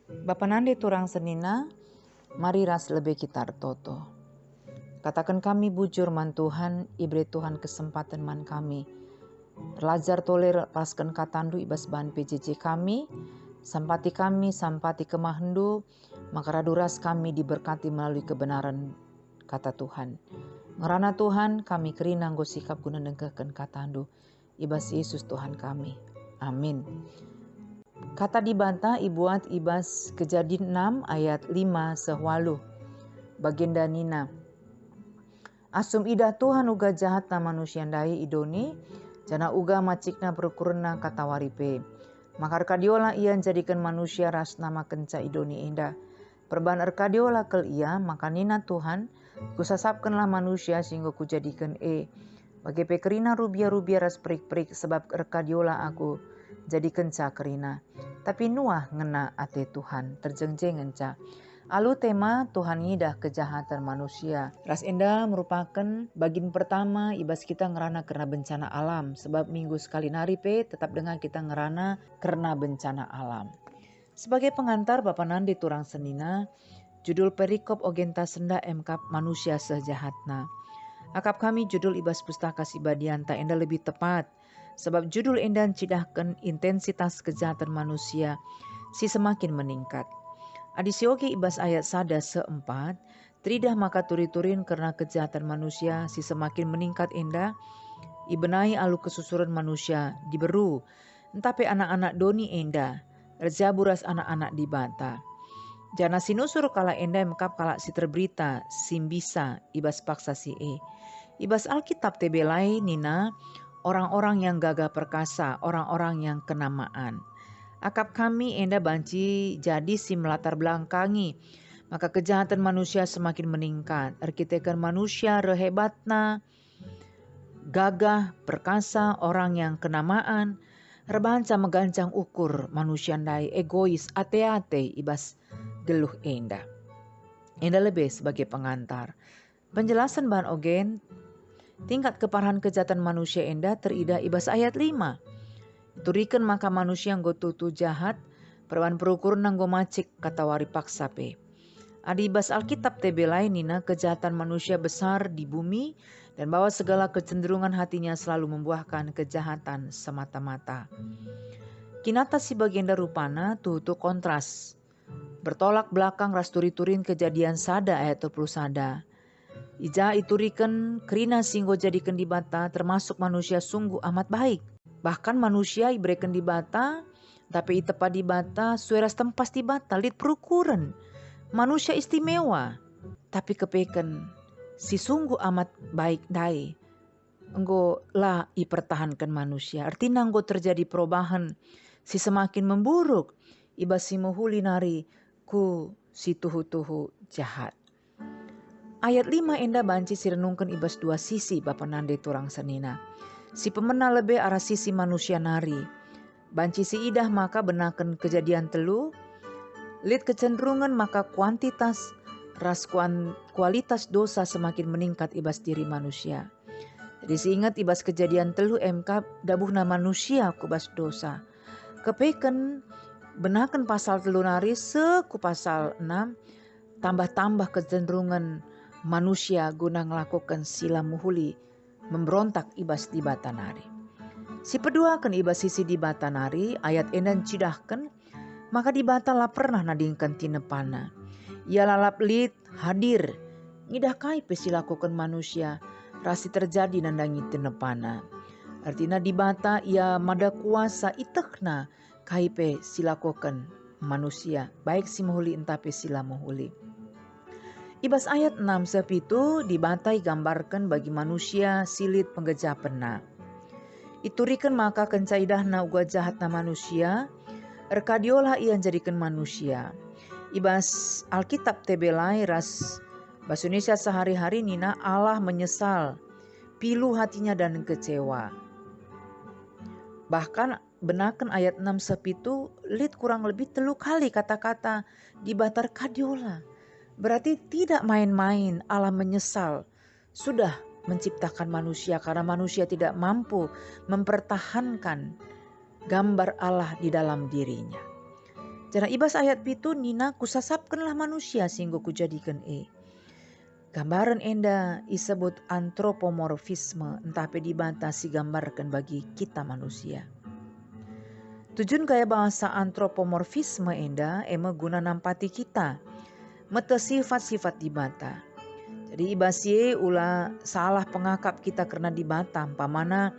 Bapa nande turang senina, mari ras lebe kitar toto. Katakan kami bujur man Tuhan, ibre Tuhan kesempatan man kami. Belajar toler paskan katandu ibas bahan PJJ kami, sampati kemahendu, maka raduras kami diberkati melalui kebenaran kata Tuhan. Ngerana Tuhan kami kerina nggo sikap guna nengkehken katandu, ibas Yesus Tuhan kami. Amin. Kata dibantah ibuat ibas Kejadian 6 ayat 5 sehwalu. Baginda Nina. Asum idah Tuhan uga jahat na manusia dai idoni, jana uga macikna berkurna kata waripe. Makar kadiola ia jadikan manusia ras nama kenca idoni indah. Perban kadiola kel ia, maka Nina Tuhan, kusasapkanlah manusia sehingga kujadikan Bagi pekerina rubia ras perik-perik sebab kadiola aku jadi kenca kerina. Tapi Nuah ngena ate Tuhan, terjengjeng enca. Alu tema Tuhan ngidah kejahatan manusia. Ras enda merupakan bagian pertama ibas kita ngerana karena bencana alam. Sebab minggu sekali naripe tetap dengan kita ngerana karena bencana alam. Sebagai pengantar Bapa Nandi Turang Senina, judul perikop ogenta senda emkap manusia sejahatna. Akap kami judul ibas pustaka Sibadianta enda lebih tepat. Sebab judul endan cidahkan intensitas kejahatan manusia si semakin meningkat. Adisiogi ibas ayat sada seempat, tridah maka turi-turin karena kejahatan manusia si semakin meningkat enda, ibenai alu kesusuran manusia diberu, entape anak-anak doni enda, rejaburas anak-anak dibata. Jana sinusur kala enda mekap kala si terberita, simbisa ibas paksa si Ibas Alkitab tebelai nina, orang-orang yang gagah perkasa, orang-orang yang kenamaan. Akap kami enda banci jadi si melatar belakangi, maka kejahatan manusia semakin meningkat. Arkitekan manusia rehebatna, gagah, perkasa, orang yang kenamaan, rebanca megancang ukur manusia dai egois, ate-ate ibas geluh enda. Enda lebih sebagai pengantar. Penjelasan bahan ogen, tingkat keparahan kejahatan manusia enda teridah ibas ayat 5. Turikan maka manusia nggo tutu jahat, perwan perukur nanggo macik kata wari paksa pe. Adi ibas Alkitab tebelai nina kejahatan manusia besar di bumi dan bahwa segala kecenderungan hatinya selalu membuahkan kejahatan semata-mata. Kinata si bagian rupana tutu kontras. Bertolak belakang ras turi-turin kejadian sada ayat 20 sada. Ija iturikan kerina singgo jadikan dibata termasuk manusia sungguh amat baik. Bahkan manusia ibrekan dibata, tapi itepa dibata sueras tempas dibata lit perukuran. Manusia istimewa, tapi kepekan si sungguh amat baik dai. Enggo lah ipertahankan manusia. Artinya enggo terjadi perubahan, si semakin memburuk. Iba si muhuli nari ku si tuhu-tuhu jahat. Ayat 5 enda banci si renungkan ibas dua sisi Bapa Nande Turang Senina. Si pemena lebih arah sisi manusia nari. Banci si idah maka benakan kejadian telu. Lid kecenderungan maka kuantitas ras kualitas dosa semakin meningkat ibas diri manusia. Jadi seingat ibas kejadian telu MK dabuhna manusia kubas dosa. Kepeken benakan pasal telu nari seku pasal 6 tambah-tambah kecenderungan manusia guna ngelakukan sila muhuli memberontak ibas di batanari. Si pedua kan ibas sisi di batanari ayat endan cidahkan maka di batala pernah nadingkan tinepana. Ia lalap lid hadir ngidah kai pesilakukan manusia rasi terjadi nandangi tinepana. Artinya di bata ia mada kuasa itekna kai pe silakukan manusia baik si muhuli entape sila muhuli. Ibas ayat 6 sepitu dibatai gambarkan bagi manusia silit penggejapena. Iturikan maka kencaidahna uga jahatna manusia, erkadiola ia jadikan manusia. Ibas Alkitab tebelai ras bahasa Indonesia sehari-hari nina Allah menyesal, pilu hatinya dan kecewa. Bahkan benakan ayat 6 sepitu lit kurang lebih 3 kali kata-kata dibatar kadiola. Berarti tidak main-main Allah menyesal sudah menciptakan manusia karena manusia tidak mampu mempertahankan gambar Allah di dalam dirinya. Jana ibas ayat pitu nina kusasapkanlah manusia sehingga kujadikan Gambaran enda disebut antropomorfisme, entah pe dibantah si gambarkan bagi kita manusia. Tujuan gaya bahasa antropomorfisme enda guna nampati kita, mete sifat-sifat dibantah. Jadi ibasie ulah salah pengakap kita karena dibantah, pamana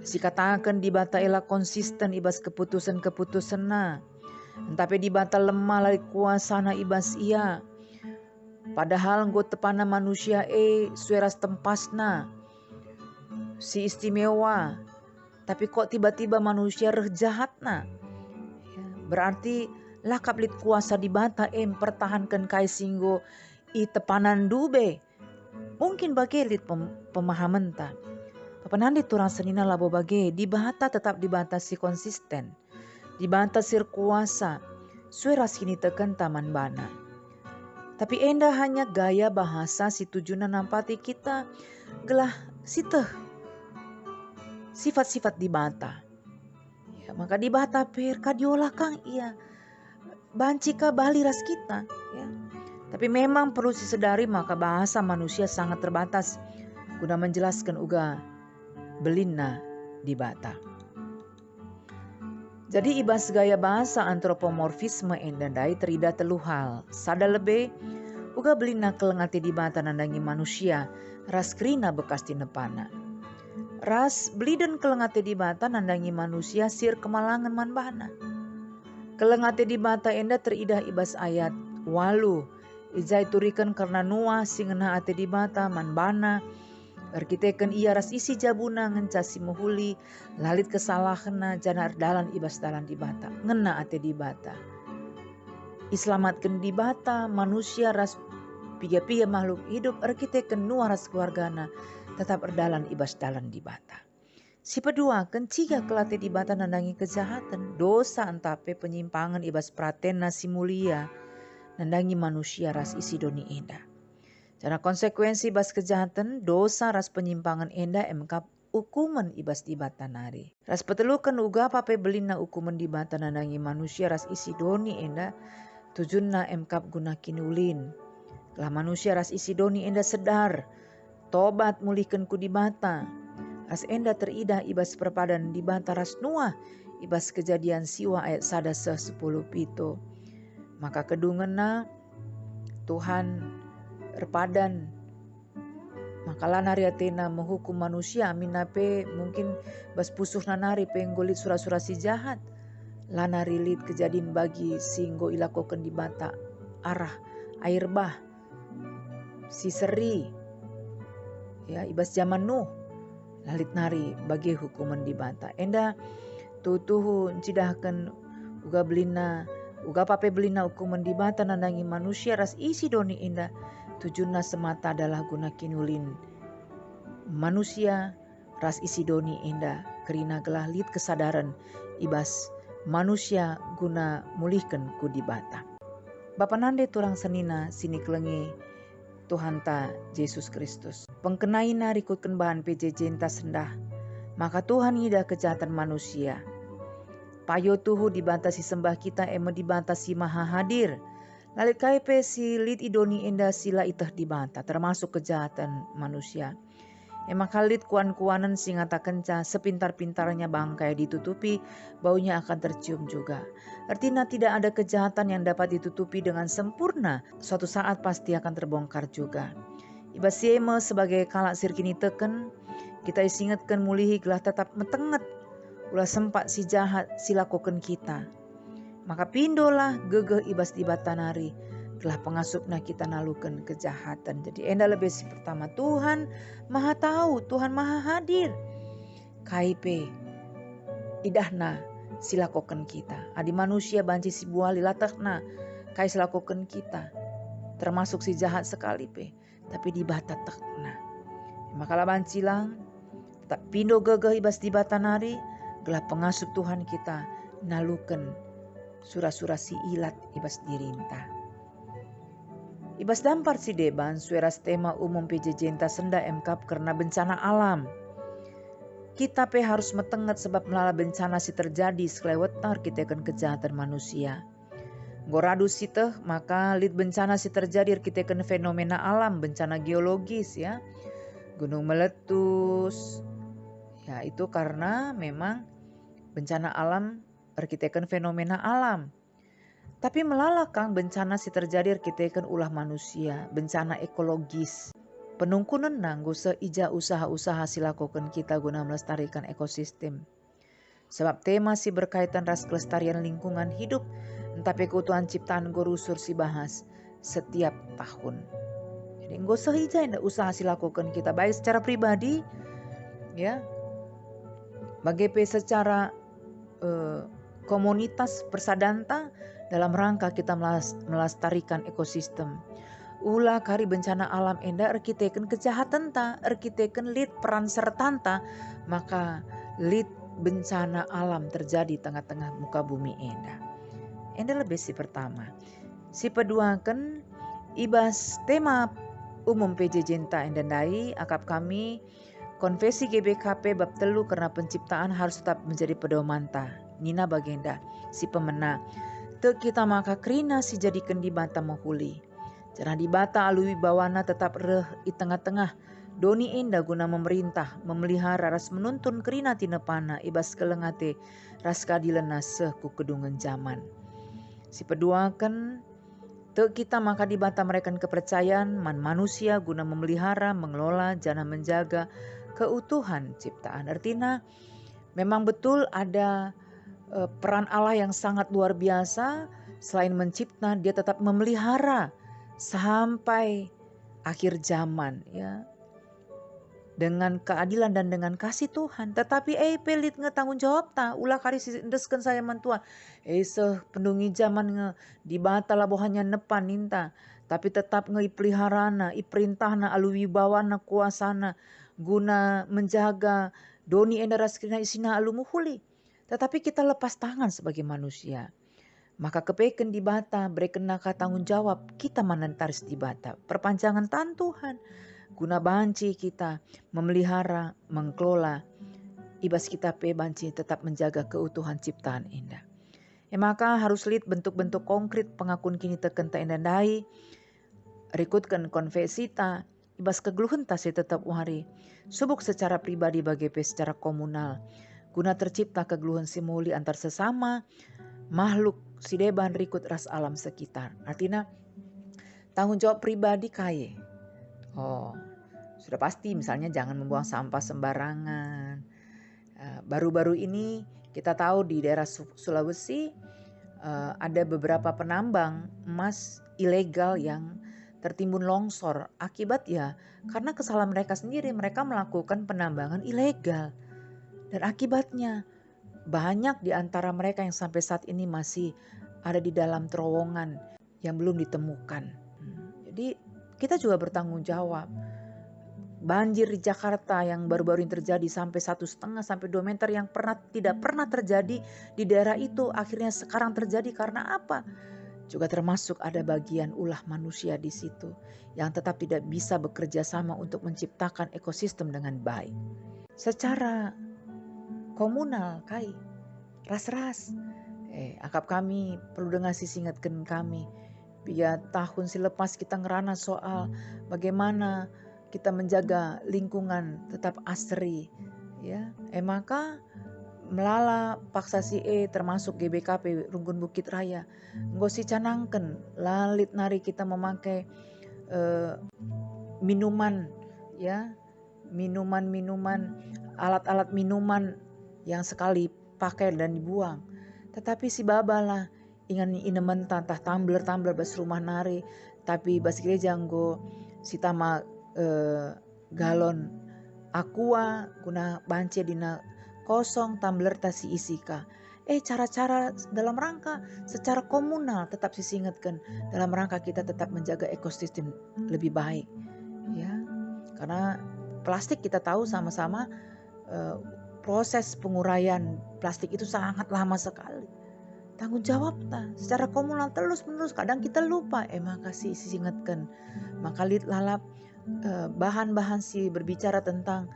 si katakan dibantah ela konsisten ibas keputusan-keputusan na. Entah pe dibantah lemah lari kuasa na ibas ia. Padahal nggo tepana manusia sueras tempasna si istimewa, tapi kok tiba-tiba manusia reh jahatna. Berarti lakap lit kuasa dibantah pertahankan kai singgo i tepanan dube. Mungkin bagi lit pemahaman ta. Papanandi turang senina labo bagi dibantah tetap dibantah si konsisten. Dibantah sir kuasa, sueras kini tekan taman bana. Tapi enda hanya gaya bahasa si tujuan nampati kita gelah siteh sifat-sifat dibantah. Ya, maka dibantah per kadiolah kang ia banci ka bali ras kita. Ya. Tapi memang perlu disadari maka bahasa manusia sangat terbatas guna menjelaskan uga belina dibantah. Jadi ibas gaya bahasa antropomorfisme endandai terida teluhal. Sada lebih uga belina kelengati dibantah nandangi manusia ras krina bekas tinepana. Ras beli dan kelengati dibantah nandangi manusia sir kemalangan manbana. Kelengati dibantah enda teridah ibas ayat walu. Ijai turikan karena nuah singena ate dibantah manbana. Arkiteken ia ras isi jabuna ngencasi muhuli lalit kesalahna janar dalan ibas dalan dibata ngena ate dibata. Islamatkan dibata manusia ras piga-piga makhluk hidup arkiteken nuah ras keluargana tetap erdalan ibas dalan dibata. Si pedua kenciga kelate dibata nandangi kejahatan dosa antape penyimpangan ibas pratena si mulia nandangi manusia ras isi doni enda. Cara konsekuensi ibas kejahatan, dosa ras penyimpangan enda emkap hukuman ibas dibata nari. Ras petelukan uga pape belina hukuman dibata nandangi manusia ras isi doni enda tujunna emkap guna kinulin. Lah manusia ras isi doni enda sedar, tobat mulihkan ku dibata. Ras enda teridah ibas perpadan dibata ras nuah ibas kejadian siwa ayat 10 pito. Maka kedungena Tuhan terpadan maka lanari atena menghukum manusia aminape mungkin bas pusuh nanari penggolit surah-surah si jahat lanari lit kejadian bagi singgo ilakokan di bata arah air bah si seri ya ibas zaman Nuh lalit nari bagi hukuman di bata enda tutuhu cidahkan uga belina uga pape belina hukuman di bata nandangi manusia ras isi doni indah tujuanna semata adalah guna kinulin manusia ras isi doni enda kerina gelah lit kesadaran ibas manusia guna mulihkan ku dibata. Bapa nande turang senina sini kelengi Tuhan ta Yesus Kristus. Pengkenaina rikutkan bahan PJJ entah sendah. Maka Tuhan ida kejahatan manusia. Payo tuhu dibatasi sembah kita dibatasi maha hadir. Lalit kaipe si lit idoni enda sila itah dibantah termasuk kejahatan manusia. Emak kalit kuan-kuanan singata kenca sepintar-pintarnya bangkai ditutupi baunya akan tercium juga. Artinya tidak ada kejahatan yang dapat ditutupi dengan sempurna suatu saat pasti akan terbongkar juga. Ibasieme sebagai kalak sirkini teken kita isingatkan mulihi gelah tetap metenget ulah sempat si jahat silakukan kita. Maka pindolah gegeh ibas di batanari telah pengasupna kita nalukan kejahatan. Jadi enda lebih si pertama Tuhan maha tahu, Tuhan maha hadir. Kaipe idahna silakukan kita. Adi manusia banci si buali latakna kai silakukan kita. Termasuk si jahat sekali pe, tapi di batatakna. Maka laban cilang tetap pindo gegeh ibas di batanari gelah pengasup Tuhan kita nalukan surah-surah si ilat ibas dirinta. Ibas dampar si deban sueras tema umum PJJ enta senda emkap karena bencana alam. Kita pe harus metenget sebab melala bencana si terjadi sekelewetar kita kan kejahatan manusia. Goradu siteh maka lid bencana si terjadi kita kan fenomena alam, bencana geologis ya. Gunung meletus. Ya itu karena memang bencana alam kita kan fenomena alam. Tapi melalakang bencana si terjadi kita kan ulah manusia, bencana ekologis. Penungkunan nanggo seija usaha-usaha silakukan kita guna melestarikan ekosistem. Sebab tema si berkaitan ras kelestarian lingkungan hidup, tapi keutuhan ciptaan gorusur si bahas setiap tahun. Jadi nggak seija yang usaha silakukan kita baik secara pribadi, ya, bagaimana secara komunitas persadanta dalam rangka kita melestarikan ekosistem. Ulah kari bencana alam enda arkiteken kejahatan ta, arkiteken lid peran sertanta, maka lid bencana alam terjadi tengah-tengah muka bumi enda. Enda lebih si pertama. Si kedua kan ibas tema umum PJJ enta enda dai akap kami konvensi GBKP bab telu karena penciptaan harus tetap menjadi pedoman ta. Nina bagenda si pemena. Te kita maka krina si jadikan di bata menghuli. Jangan dibata alui bawana tetap reh di tengah-tengah. Doni indah guna memerintah, memelihara ras menuntun kerina tinepana ibas kelengate ras kadilena seh ku kedungan zaman. Si peduakan te kita maka dibata mereka kepercayaan man manusia guna memelihara, mengelola, jana menjaga keutuhan ciptaan. Artinya memang betul ada peran Allah yang sangat luar biasa. Selain mencipta, dia tetap memelihara sampai akhir zaman ya, dengan keadilan dan dengan kasih Tuhan. Tetapi pelit tanggung jawab ta ulah kari sindeskeun saya mantua seh pendungi zaman dibata labohannya nepan ninta, tapi tetap ngipeliharana iperintahna alui bawana kuasana guna menjaga doni endara skrina isina alumuhuli. Tetapi kita lepas tangan sebagai manusia. Maka kepeken di bata berikan tanggung jawab kita manentaris di bata. Perpanjangan tangan Tuhan. Guna banci kita memelihara, mengkelola. Ibas kita banci tetap menjaga keutuhan ciptaan indah. Maka harus lihat bentuk-bentuk konkret pengakuan kini teken ta indah dai. Rikutkan konvensi ta. Ibas kegeluhan ta si tetap wari. Subuk secara pribadi bagi secara komunal. Guna tercipta kegeluhan simuli antar sesama makhluk si deban rikut ras alam sekitar. Artinya tanggung jawab pribadi kaye. Sudah pasti misalnya jangan membuang sampah sembarangan. Baru-baru ini kita tahu di daerah Sulawesi ada beberapa penambang emas ilegal yang tertimbun longsor. Akibat ya karena kesalahan mereka sendiri, mereka melakukan penambangan ilegal. Dan akibatnya banyak di antara mereka yang sampai saat ini masih ada di dalam terowongan yang belum ditemukan. Jadi kita juga bertanggung jawab. Banjir di Jakarta yang baru-baru ini terjadi sampai 1,5 sampai 2 meter yang tidak pernah terjadi di daerah itu. Akhirnya sekarang terjadi karena apa? Juga termasuk ada bagian ulah manusia di situ yang tetap tidak bisa bekerja sama untuk menciptakan ekosistem dengan baik. Secara komunal kai ras-ras akap kami perlu dengan sisingatkan kami biar tahun silepas kita ngerana soal bagaimana kita menjaga lingkungan tetap asri ya. Maka melala paksa si termasuk GBKP Rungkun Bukit Raya nggak si canangken lalit nari kita memakai minuman ya, minuman alat-alat minuman yang sekali pakai dan dibuang. Tetapi si babalah ingan inemen tantah tumbler bas rumah nari. Tapi bas gereja nggo si tama galon aqua guna bance dina kosong tumbler tasi isika. Cara-cara dalam rangka secara komunal tetap disingatkan dalam rangka kita tetap menjaga ekosistem lebih baik ya. Karena plastik kita tahu sama-sama proses penguraian plastik itu sangat lama sekali. Tanggung jawab secara komunal terus-menerus. Kadang kita lupa. Maka ingatkan. Maka lalap bahan-bahan berbicara tentang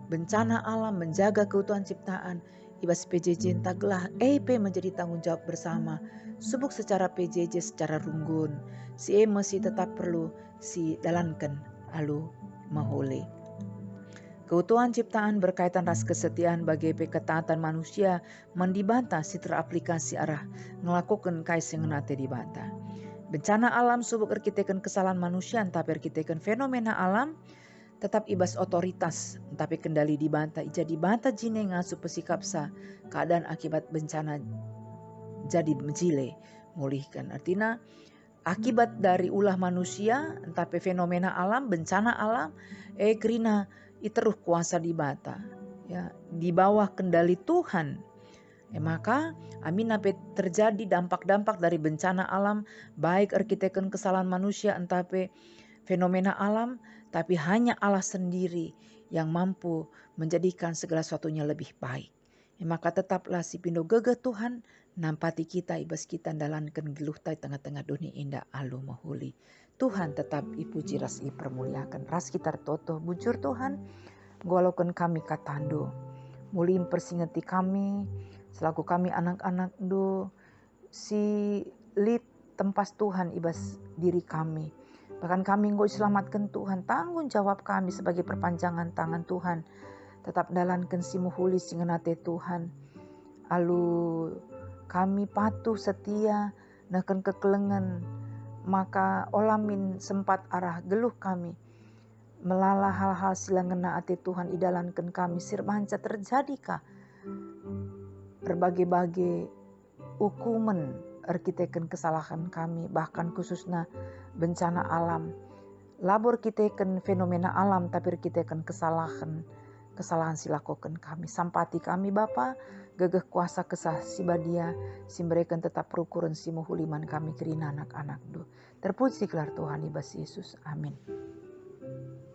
bencana alam, menjaga keutuhan ciptaan. Ibas PJJ entahlah EP menjadi tanggung jawab bersama. Subuk secara PJJ secara runggun. Si masih tetap perlu si dalankan alu mahole. Keutuhan ciptaan berkaitan ras kesetiaan bagi ketaatan manusia mendibantah si teraplikasi arah ngelakukan kais yang nate dibantah. Bencana alam subuk arkiteken kesalahan manusia tapi arkiteken fenomena alam tetap ibas otoritas tapi kendali dibantah ija dibantah jine ngasup pesikapsa keadaan akibat bencana jadi menjile mulihkan. Artinya akibat dari ulah manusia tapi fenomena alam bencana alam kerina iteruh kuasa dibata ya di bawah kendali Tuhan. Maka amin apa terjadi dampak-dampak dari bencana alam baik arkiteken kesalahan manusia entape fenomena alam tapi hanya Allah sendiri yang mampu menjadikan segala sesuatunya lebih baik. Maka tetaplah si pindo gegeh Tuhan nampati kita ibas kita dalankan geluh tai tengah-tengah dunia indah alu mahuli. Tuhan tetap ipuji ras permuliakan ras kita toto bujur Tuhan golokkan kami katando mulim persingeti kami selaku kami anak-anak do si lip tempas Tuhan ibas diri kami. Bahkan kami engkau selamatkan Tuhan, tanggung jawab kami sebagai perpanjangan tangan Tuhan. Tetap dalankan si muhuli singenate Tuhan. Alu kami patuh setia nakan kekelengan maka olamin sempat arah geluh kami. Melala hal-hal silangena ate Tuhan idalankan kami sirmanca terjadikah berbagai-bagai hukuman arkiteken kesalahan kami bahkan khususnya bencana alam labor kiteken fenomena alam tapi arkiteken kesalahan silakoken kami sampati kami Bapa gegeh kuasa kesah si badia si mereka tetap rukuran si muhuliman kami kerina anak-anak do terpuji kelar Tuhan ibas Yesus amin.